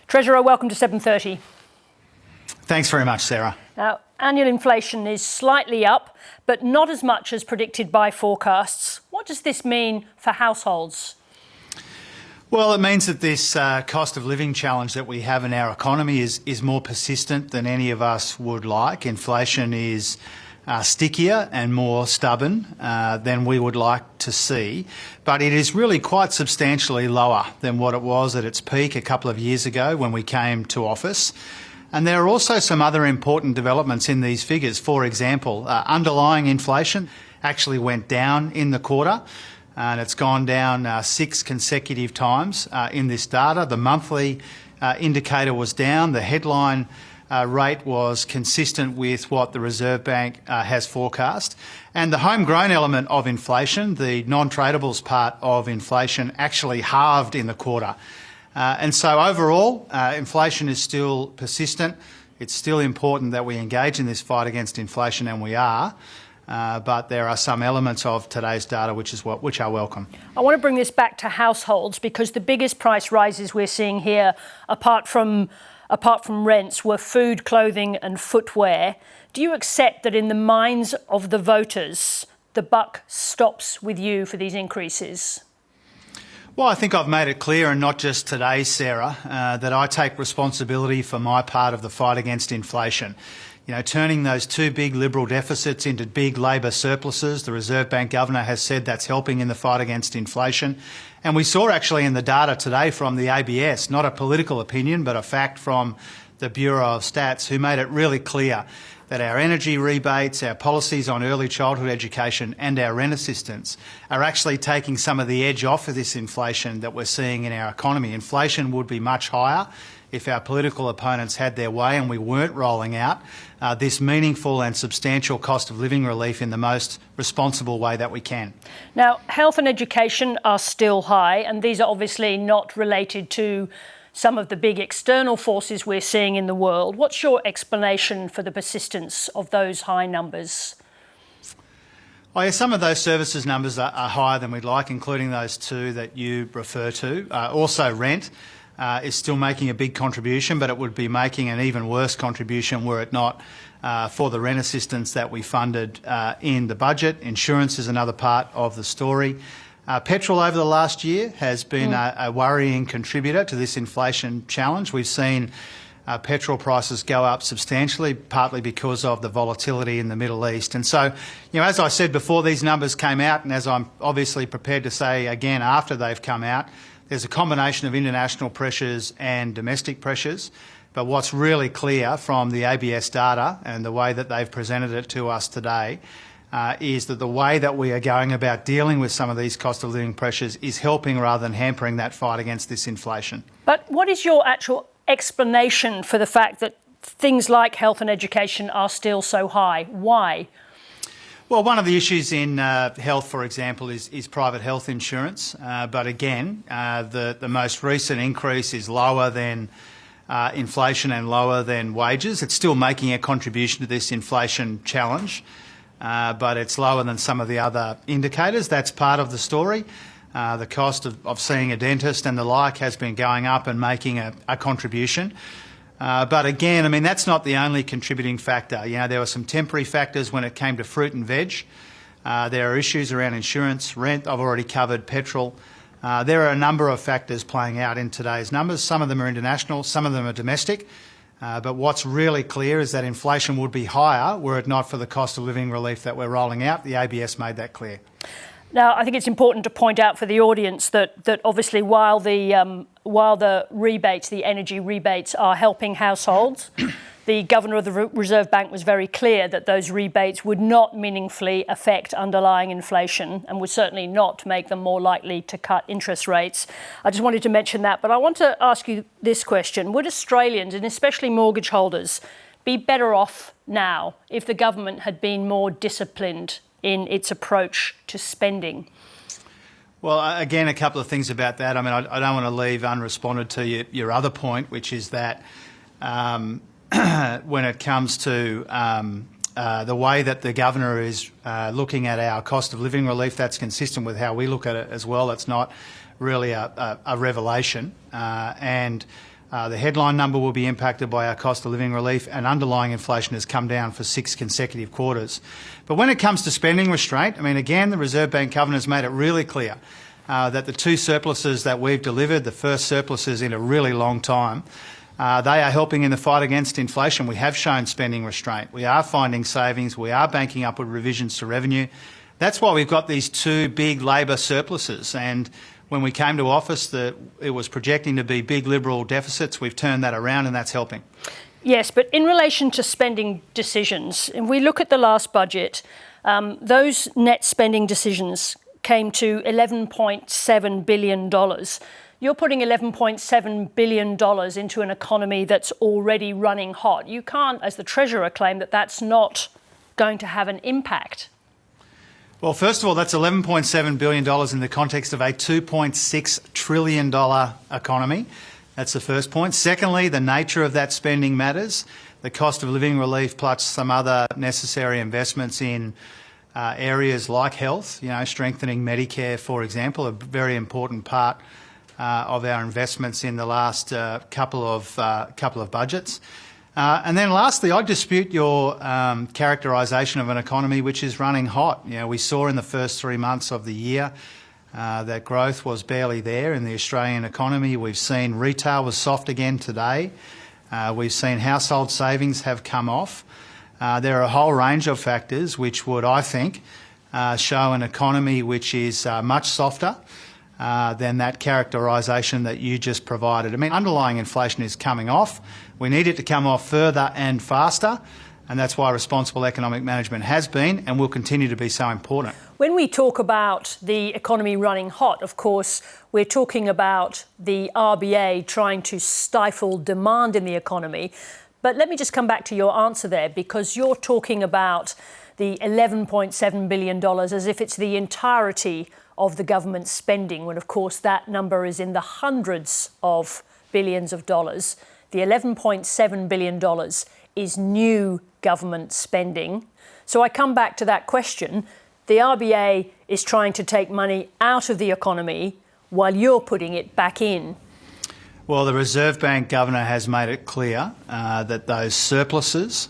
Treasurer, welcome to 7:30. Thanks very much, Sarah. Now, annual inflation is slightly up, but not as much as predicted by forecasts. What does this mean for households? Well, it means that this cost of living challenge that we have in our economy is more persistent than any of us would like. Inflation is stickier and more stubborn than we would like to see, but it is really quite substantially lower than what it was at its peak a couple of years ago when we came to office. And there are also some other important developments in these figures. For example, underlying inflation actually went down in the quarter, and it's gone down 6 consecutive times in this data. The monthly indicator was down. The headline rate was consistent with what the Reserve Bank has forecast. And the homegrown element of inflation, the non-tradables part of inflation, actually halved in the quarter. And so overall, inflation is still persistent. It's still important that we engage in this fight against inflation, and we are. But there are some elements of today's data which are welcome. I want to bring this back to households because the biggest price rises we're seeing here, apart from rents, were food, clothing and footwear. Do you accept that in the minds of the voters, the buck stops with you for these increases? Well, I think I've made it clear, and not just today, Sarah, that I take responsibility for my part of the fight against inflation. You know, turning those two big Liberal deficits into big Labor surpluses. The Reserve Bank Governor has said that's helping in the fight against inflation. And we saw actually in the data today from the ABS, not a political opinion, but a fact from the Bureau of Stats, who made it really clear that our energy rebates, our policies on early childhood education and our rent assistance are actually taking some of the edge off of this inflation that we're seeing in our economy. Inflation would be much higher if our political opponents had their way and we weren't rolling out this meaningful and substantial cost of living relief in the most responsible way that we can. Now, health and education are still high, and these are obviously not related to some of the big external forces we're seeing in the world. What's your explanation for the persistence of those high numbers? Oh, yeah, some of those services numbers are higher than we'd like, including those two that you refer to. Also, rent is still making a big contribution, but it would be making an even worse contribution were it not for the rent assistance that we funded in the budget. Insurance is another part of the story. Petrol over the last year has been a worrying contributor to this inflation challenge. We've seen petrol prices go up substantially, partly because of the volatility in the Middle East. And so, you know, as I said before these numbers came out, and as I'm obviously prepared to say again after they've come out, there's a combination of international pressures and domestic pressures. But what's really clear from the ABS data and the way that they've presented it to us today is that the way that we are going about dealing with some of these cost of living pressures is helping rather than hampering that fight against this inflation. But what is your actual explanation for the fact that things like health and education are still so high? Why? Well, one of the issues in health, for example, is private health insurance. But again, the most recent increase is lower than inflation and lower than wages. It's still making a contribution to this inflation challenge. But it's lower than some of the other indicators. That's part of the story. The cost of seeing a dentist and the like has been going up and making a contribution. But again, I mean, that's not the only contributing factor. You know, there were some temporary factors when it came to fruit and veg. There are issues around insurance, rent, I've already covered, petrol. There are a number of factors playing out in today's numbers. Some of them are international, some of them are domestic. But what's really clear is that inflation would be higher were it not for the cost of living relief that we're rolling out. The ABS made that clear. Now, I think it's important to point out for the audience that obviously while the rebates, the energy rebates, are helping households, the Governor of the Reserve Bank was very clear that those rebates would not meaningfully affect underlying inflation and would certainly not make them more likely to cut interest rates. I just wanted to mention that. But I want to ask you this question. Would Australians, and especially mortgage holders, be better off now if the government had been more disciplined in its approach to spending? Well, again, a couple of things about that. I mean, I don't want to leave unresponded to your other point, which is that when it comes to the way that the Governor is looking at our cost of living relief, that's consistent with how we look at it as well. It's not really a revelation. And The headline number will be impacted by our cost of living relief, and underlying inflation has come down for 6 consecutive quarters. But when it comes to spending restraint, I mean, again, the Reserve Bank Governor has made it really clear that the 2 surpluses that we've delivered, the first surpluses in a really long time, they are helping in the fight against inflation. We have shown spending restraint. We are finding savings. We are banking upward revisions to revenue. That's why we've got these 2 big Labor surpluses. And when we came to office, it was projecting to be big Liberal deficits. We've turned that around, and that's helping. Yes, but in relation to spending decisions, if we look at the last budget, those net spending decisions came to $11.7 billion. You're putting $11.7 billion into an economy that's already running hot. You can't, as the Treasurer, claim that that's not going to have an impact. Well, first of all, that's $11.7 billion in the context of a $2.6 trillion economy. That's the first point. Secondly, the nature of that spending matters. The cost of living relief plus some other necessary investments in areas like health, strengthening Medicare, for example, a very important part of our investments in the last couple of budgets. And then lastly, I dispute your characterisation of an economy which is running hot. We saw in the first 3 months of the year that growth was barely there in the Australian economy. We've seen retail was soft again today. We've seen household savings have come off. There are a whole range of factors which would, I think, show an economy which is much softer than that characterisation that you just provided. I mean, underlying inflation is coming off. We need it to come off further and faster, and that's why responsible economic management has been and will continue to be so important. When we talk about the economy running hot, of course, we're talking about the RBA trying to stifle demand in the economy. But let me just come back to your answer there, because you're talking about the $11.7 billion as if it's the entirety of the government's spending, when of course that number is in the hundreds of billions of dollars. The $11.7 billion is new government spending. So I come back to that question. The RBA is trying to take money out of the economy while you're putting it back in. Well, the Reserve Bank Governor has made it clear that those surpluses,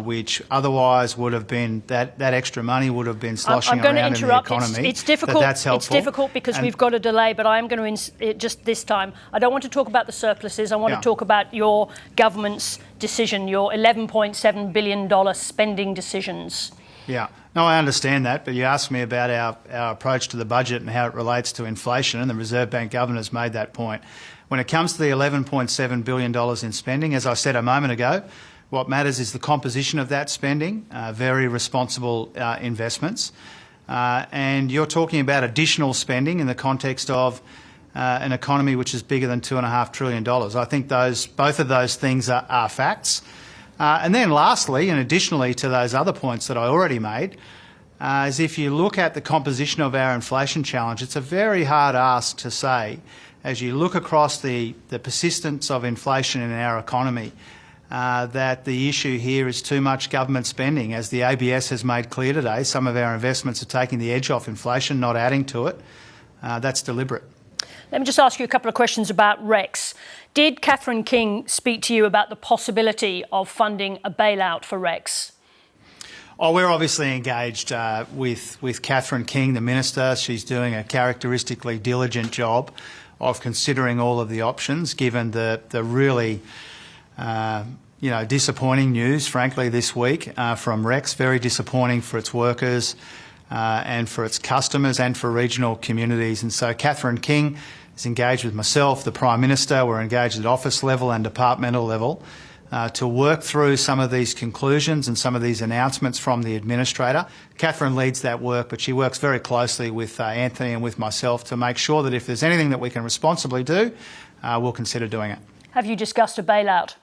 which otherwise would have been, that extra money would have been sloshing around in the economy. It's difficult. That's helpful. It's difficult because we've got a delay, but I am going to, just this time, I don't want to talk about the surpluses. I want to talk about your government's decision, your $11.7 billion spending decisions. Yeah. No, I understand that, but you asked me about our approach to the budget and how it relates to inflation, and the Reserve Bank Governor has made that point. When it comes to the $11.7 billion in spending, as I said a moment ago, what matters is the composition of that spending, very responsible investments. And you're talking about additional spending in the context of an economy which is bigger than $2.5 trillion. I think both of those things are facts. And then lastly, and additionally to those other points that I already made, is if you look at the composition of our inflation challenge, it's a very hard ask to say, as you look across the persistence of inflation in our economy, that the issue here is too much government spending. As the ABS has made clear today, some of our investments are taking the edge off inflation, not adding to it. That's deliberate. Let me just ask you a couple of questions about Rex. Did Catherine King speak to you about the possibility of funding a bailout for Rex? Oh, we're obviously engaged with Catherine King, the Minister. She's doing a characteristically diligent job of considering all of the options, given the really disappointing news, frankly, this week from Rex. Very disappointing for its workers and for its customers and for regional communities. And so Catherine King is engaged with myself, the Prime Minister. We're engaged at office level and departmental level to work through some of these conclusions and some of these announcements from the Administrator. Catherine leads that work, but she works very closely with Anthony and with myself to make sure that if there's anything that we can responsibly do, we'll consider doing it. Have you discussed a bailout?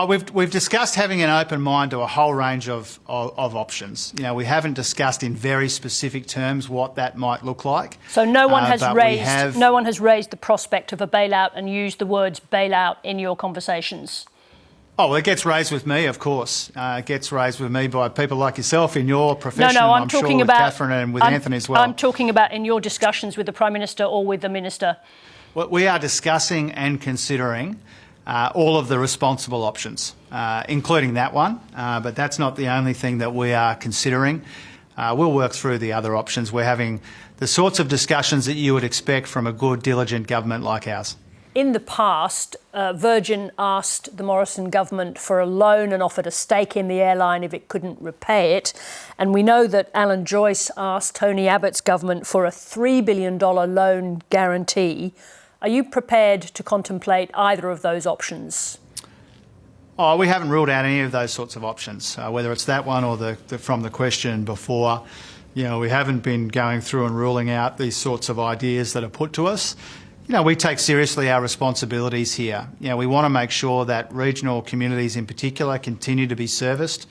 We've discussed having an open mind to a whole range of options. We haven't discussed in very specific terms what that might look like. So no one has raised the prospect of a bailout and used the words bailout in your conversations. Oh, well, it gets raised with me, of course. It gets raised with me by people like yourself in your profession. No, I'm talking sure about Catherine and with Anthony as well. I'm talking about in your discussions with the Prime Minister or with the Minister. We are discussing and considering all of the responsible options, including that one, but that's not the only thing that we are considering. We'll work through the other options. We're having the sorts of discussions that you would expect from a good, diligent government like ours. In the past, Virgin asked the Morrison government for a loan and offered a stake in the airline if it couldn't repay it. And we know that Alan Joyce asked Tony Abbott's government for a $3 billion loan guarantee. Are you prepared to contemplate either of those options? Oh, we haven't ruled out any of those sorts of options, whether it's that one or from the question before. You know, we haven't been going through and ruling out these sorts of ideas that are put to us. You know, we take seriously our responsibilities here. You know, we want to make sure that regional communities in particular continue to be serviced.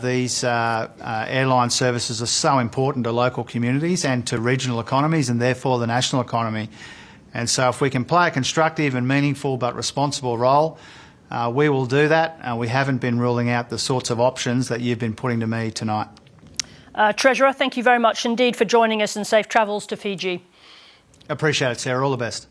These airline services are so important to local communities and to regional economies and therefore the national economy. And so if we can play a constructive and meaningful but responsible role, we will do that. We haven't been ruling out the sorts of options that you've been putting to me tonight. Treasurer, thank you very much indeed for joining us and safe travels to Fiji. Appreciate it, Sarah. All the best.